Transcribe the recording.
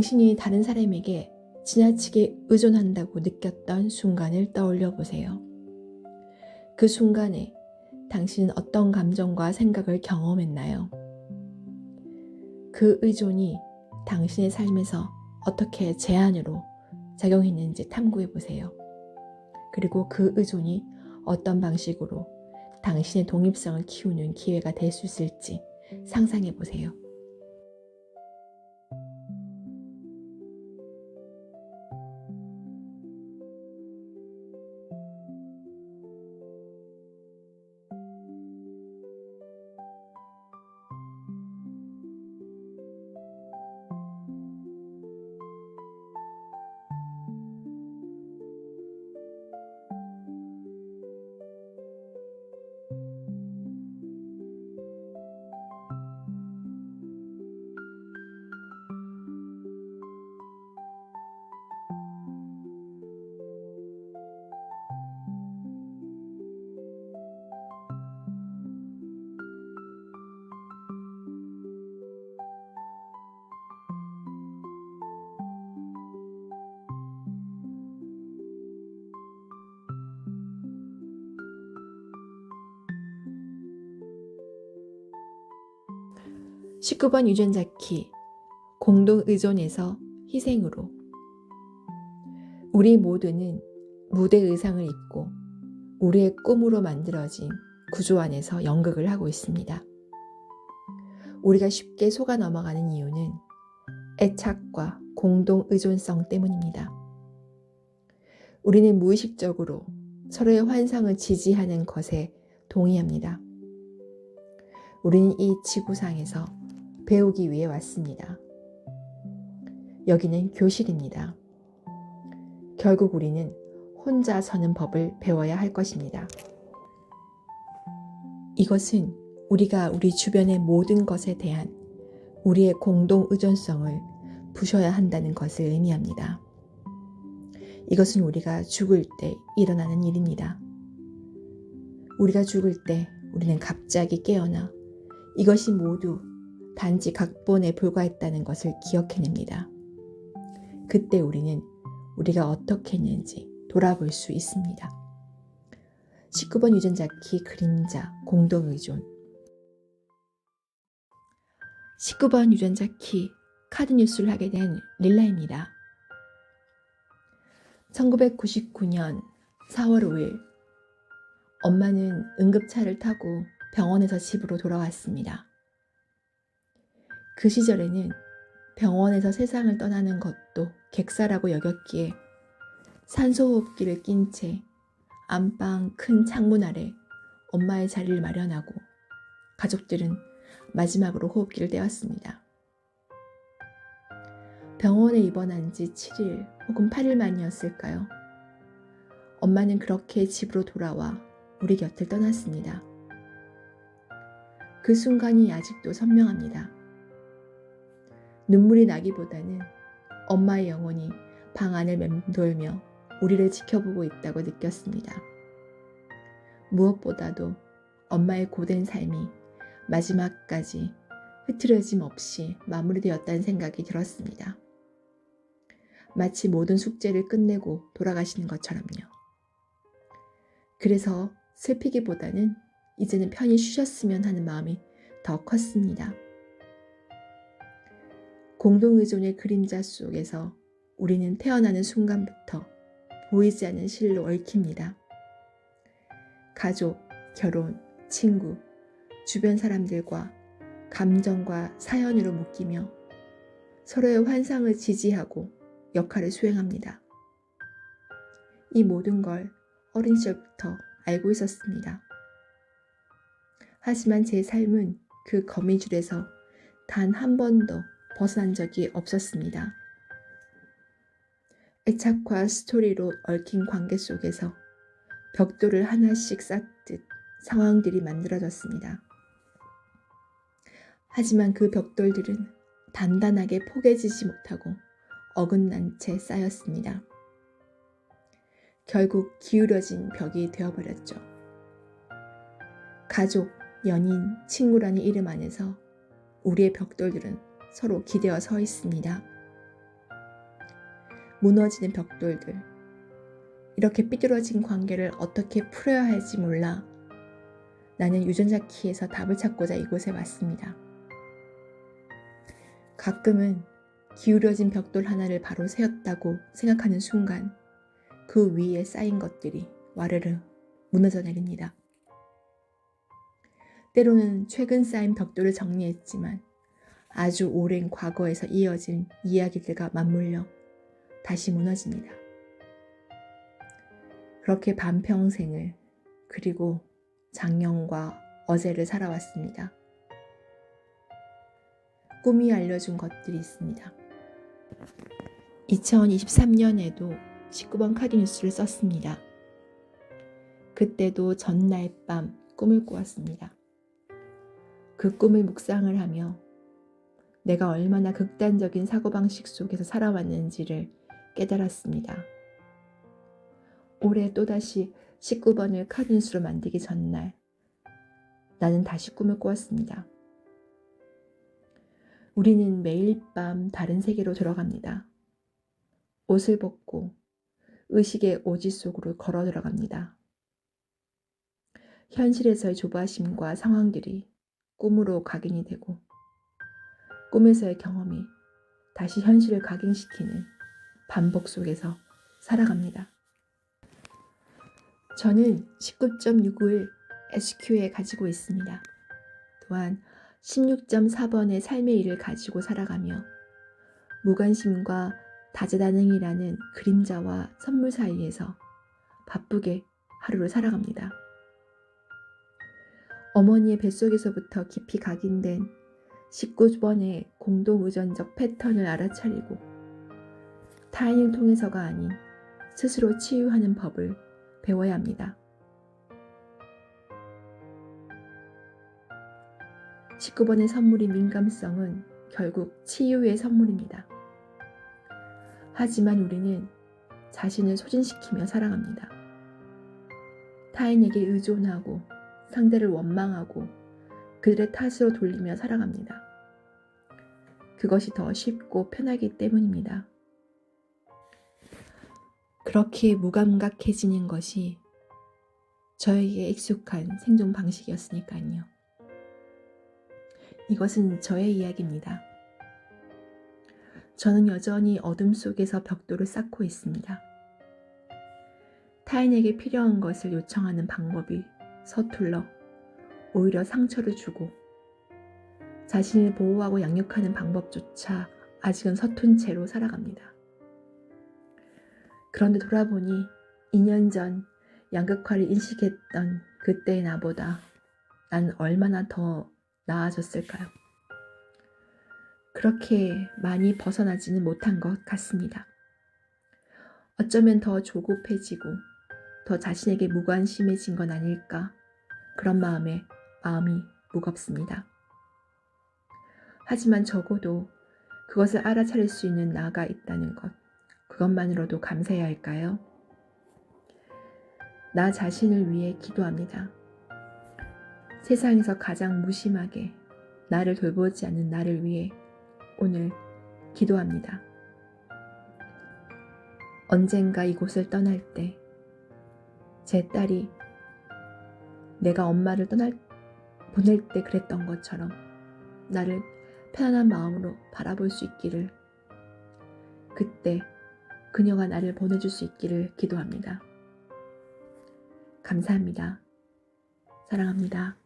당신이 다른 사람에게 지나치게 의존한다고 느꼈던 순간을 떠올려 보세요. 그 순간에 당신은 어떤 감정과 생각을 경험했나요? 그 의존이 당신의 삶에서 어떻게 제한으로 작용했는지 탐구해 보세요. 그리고 그 의존이 어떤 방식으로 당신의 독립성을 키우는 기회가 될 수 있을지 상상해 보세요. 19번 유전자 키, 공동의존에서 희생으로. 우리 모두는 무대 의상을 입고 우리의 꿈으로 만들어진 구조 안에서 연극을 하고 있습니다. 우리가 쉽게 속아 넘어가는 이유는 애착과 공동의존성 때문입니다. 우리는 무의식적으로 서로의 환상을 지지하는 것에 동의합니다. 우리는 이 지구상에서 배우기 위해 왔습니다. 여기는 교실입니다. 결국 우리는 혼자 서는 법을 배워야 할 것입니다. 이것은 우리가 우리 주변의 모든 것에 대한 우리의 공동 의존성을 부셔야 한다는 것을 의미합니다. 이것은 우리가 죽을 때 일어나는 일입니다. 우리가 죽을 때 우리는 갑자기 깨어나 이것이 모두 단지 각본에 불과했다는 것을 기억해냅니다. 그때 우리는 우리가 어떻게 했는지 돌아볼 수 있습니다. 19번 유전자 키 그림자 공동의존. 19번 유전자 키 카드 뉴스를 하게 된 릴라입니다. 1999년 4월 5일 엄마는 응급차를 타고 병원에서 집으로 돌아왔습니다. 그 시절에는 병원에서 세상을 떠나는 것도 객사라고 여겼기에 산소호흡기를 낀 채 안방 큰 창문 아래 엄마의 자리를 마련하고 가족들은 마지막으로 호흡기를 떼었습니다. 병원에 입원한 지 7일 혹은 8일 만이었을까요? 엄마는 그렇게 집으로 돌아와 우리 곁을 떠났습니다. 그 순간이 아직도 선명합니다. 눈물이 나기보다는 엄마의 영혼이 방 안을 맴돌며 우리를 지켜보고 있다고 느꼈습니다. 무엇보다도 엄마의 고된 삶이 마지막까지 흐트러짐 없이 마무리되었다는 생각이 들었습니다. 마치 모든 숙제를 끝내고 돌아가시는 것처럼요. 그래서 슬피기보다는 이제는 편히 쉬셨으면 하는 마음이 더 컸습니다. 공동의존의 그림자 속에서 우리는 태어나는 순간부터 보이지 않는 실로 얽힙니다. 가족, 결혼, 친구, 주변 사람들과 감정과 사연으로 묶이며 서로의 환상을 지지하고 역할을 수행합니다. 이 모든 걸 어린 시절부터 알고 있었습니다. 하지만 제 삶은 그 거미줄에서 단 한 번도 벗어난 적이 없었습니다. 애착과 스토리로 얽힌 관계 속에서 벽돌을 하나씩 쌓듯 상황들이 만들어졌습니다. 하지만 그 벽돌들은 단단하게 포개지지 못하고 어긋난 채 쌓였습니다. 결국 기울어진 벽이 되어버렸죠. 가족, 연인, 친구라는 이름 안에서 우리의 벽돌들은 서로 기대어 서 있습니다. 무너지는 벽돌들, 이렇게 삐뚤어진 관계를 어떻게 풀어야 할지 몰라 나는 유전자 키에서 답을 찾고자 이곳에 왔습니다. 가끔은 기울어진 벽돌 하나를 바로 세웠다고 생각하는 순간 그 위에 쌓인 것들이 와르르 무너져 내립니다. 때로는 최근 쌓인 벽돌을 정리했지만 아주 오랜 과거에서 이어진 이야기들과 맞물려 다시 무너집니다. 그렇게 반평생을 그리고 작년과 어제를 살아왔습니다. 꿈이 알려준 것들이 있습니다. 2023년에도 19번 카드 뉴스를 썼습니다. 그때도 전날 밤 꿈을 꾸었습니다. 그 꿈을 묵상을 하며 내가 얼마나 극단적인 사고방식 속에서 살아왔는지를 깨달았습니다. 올해 또다시 19번을 카드 뉴스로 만들기 전날 나는 다시 꿈을 꾸었습니다. 우리는 매일 밤 다른 세계로 들어갑니다. 옷을 벗고 의식의 오지 속으로 걸어 들어갑니다. 현실에서의 조바심과 상황들이 꿈으로 각인이 되고 꿈에서의 경험이 다시 현실을 각인시키는 반복 속에서 살아갑니다. 저는 19.6을 SQ에 가지고 있습니다. 또한 16.4번의 삶의 일을 가지고 살아가며 무관심과 다재다능이라는 그림자와 선물 사이에서 바쁘게 하루를 살아갑니다. 어머니의 뱃속에서부터 깊이 각인된 19번의 공동의존적 패턴을 알아차리고 타인을 통해서가 아닌 스스로 치유하는 법을 배워야 합니다. 19번의 선물인 민감성은 결국 치유의 선물입니다. 하지만 우리는 자신을 소진시키며 살아갑니다. 타인에게 의존하고 상대를 원망하고 그들의 탓으로 돌리며 살아갑니다. 그것이 더 쉽고 편하기 때문입니다. 그렇게 무감각해지는 것이 저에게 익숙한 생존 방식이었으니까요. 이것은 저의 이야기입니다. 저는 여전히 어둠 속에서 벽돌을 쌓고 있습니다. 타인에게 필요한 것을 요청하는 방법이 서툴러 오히려 상처를 주고 자신을 보호하고 양육하는 방법조차 아직은 서툰 채로 살아갑니다. 그런데 돌아보니 2년 전 양극화를 인식했던 그때의 나보다 난 얼마나 더 나아졌을까요? 그렇게 많이 벗어나지는 못한 것 같습니다. 어쩌면 더 조급해지고 더 자신에게 무관심해진 건 아닐까 그런 마음이 무겁습니다. 하지만 적어도 그것을 알아차릴 수 있는 나가 있다는 것, 그것만으로도 감사해야 할까요? 나 자신을 위해 기도합니다. 세상에서 가장 무심하게 나를 돌보지 않는 나를 위해 오늘 기도합니다. 언젠가 이곳을 떠날 때 제 딸이 내가 엄마를 보낼 때 그랬던 것처럼 나를 편안한 마음으로 바라볼 수 있기를, 그때 그녀가 나를 보내줄 수 있기를 기도합니다. 감사합니다. 사랑합니다.